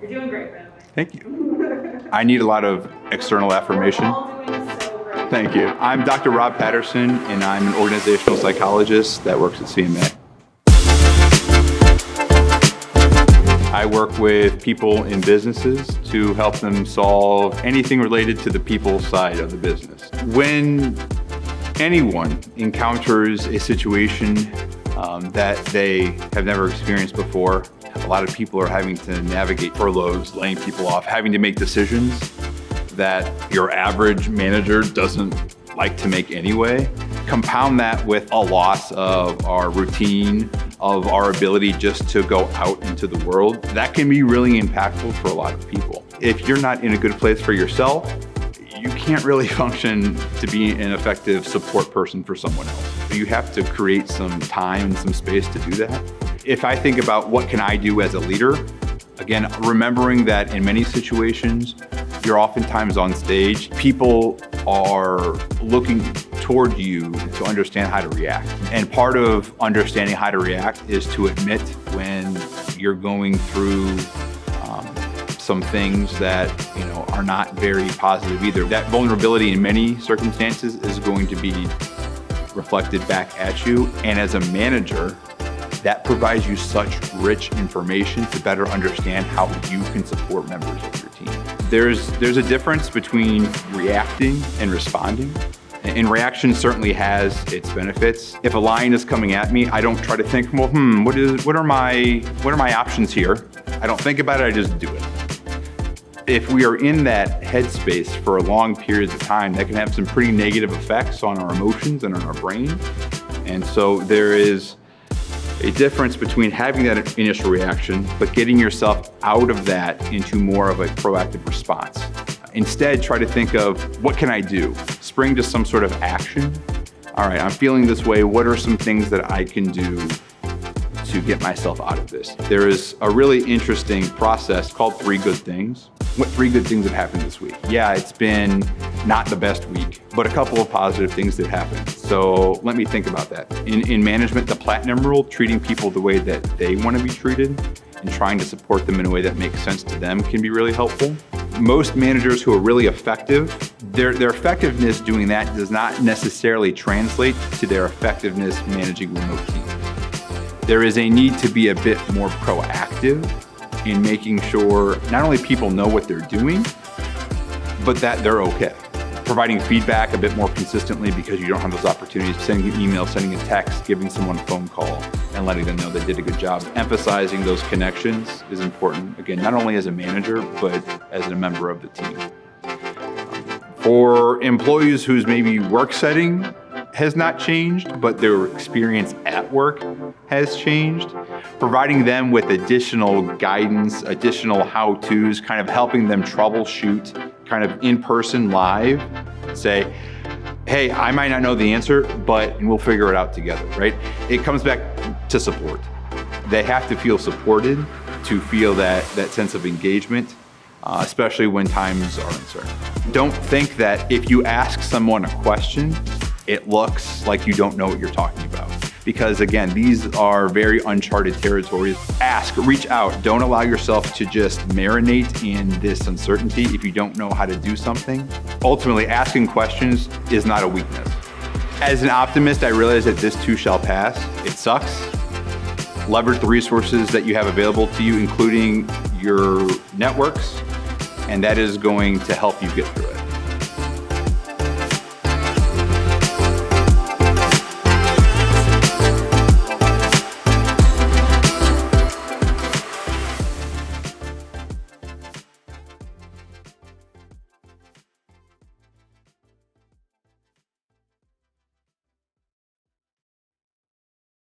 You're doing great, by the way. Thank you. I need a lot of external affirmation. We're all doing so great. Thank you. I'm Dr. Rob Patterson, and I'm an organizational psychologist that works at CMA. I work with people in businesses to help them solve anything related to the people side of the business. When anyone encounters a situation that they have never experienced before, a lot of people are having to navigate furloughs, laying people off, having to make decisions that your average manager doesn't like to make anyway. Compound that with a loss of our routine, of our ability just to go out into the world. That can be really impactful for a lot of people. If you're not in a good place for yourself, you can't really function to be an effective support person for someone else. You have to create some time and some space to do that. If I think about what can I do as a leader, again, remembering that in many situations, you're oftentimes on stage, people are looking toward you to understand how to react. And part of understanding how to react is to admit when you're going through some things that are not very positive either. That vulnerability in many circumstances is going to be reflected back at you. And as a manager, that provides you such rich information to better understand how you can support members of your team. There's a difference between reacting and responding. And reaction certainly has its benefits. If a lion is coming at me, I don't try to think, well, what are my options here? I don't think about it, I just do it. If we are in that headspace for long periods of time, that can have some pretty negative effects on our emotions and on our brain. And so there is a difference between having that initial reaction, but getting yourself out of that into more of a proactive response. Instead, try to think of, what can I do? Spring to some sort of action. All right, I'm feeling this way. What are some things that I can do to get myself out of this? There is a really interesting process called 3 Good Things. What 3 good things have happened this week? Yeah, it's been not the best week, but a couple of positive things that happened. So let me think about that. In management, the platinum rule, treating people the way that they want to be treated and trying to support them in a way that makes sense to them can be really helpful. Most managers who are really effective, their effectiveness doing that does not necessarily translate to their effectiveness managing remote teams. There is a need to be a bit more proactive in making sure not only people know what they're doing, but that they're okay. Providing feedback a bit more consistently because you don't have those opportunities, sending an email, sending a text, giving someone a phone call, and letting them know they did a good job. Emphasizing those connections is important, again, not only as a manager, but as a member of the team. For employees whose maybe work setting has not changed, but their experience at work has changed, providing them with additional guidance, additional how-tos, kind of helping them troubleshoot kind of in person live, say, hey, I might not know the answer, but we'll figure it out together, right? It comes back to support. They have to feel supported to feel that sense of engagement, especially when times are uncertain. Don't think that if you ask someone a question, it looks like you don't know what you're talking about. Because again, these are very uncharted territories. Ask, reach out. Don't allow yourself to just marinate in this uncertainty if you don't know how to do something. Ultimately, asking questions is not a weakness. As an optimist, I realize that this too shall pass. It sucks. Leverage the resources that you have available to you, including your networks, and that is going to help you get through it.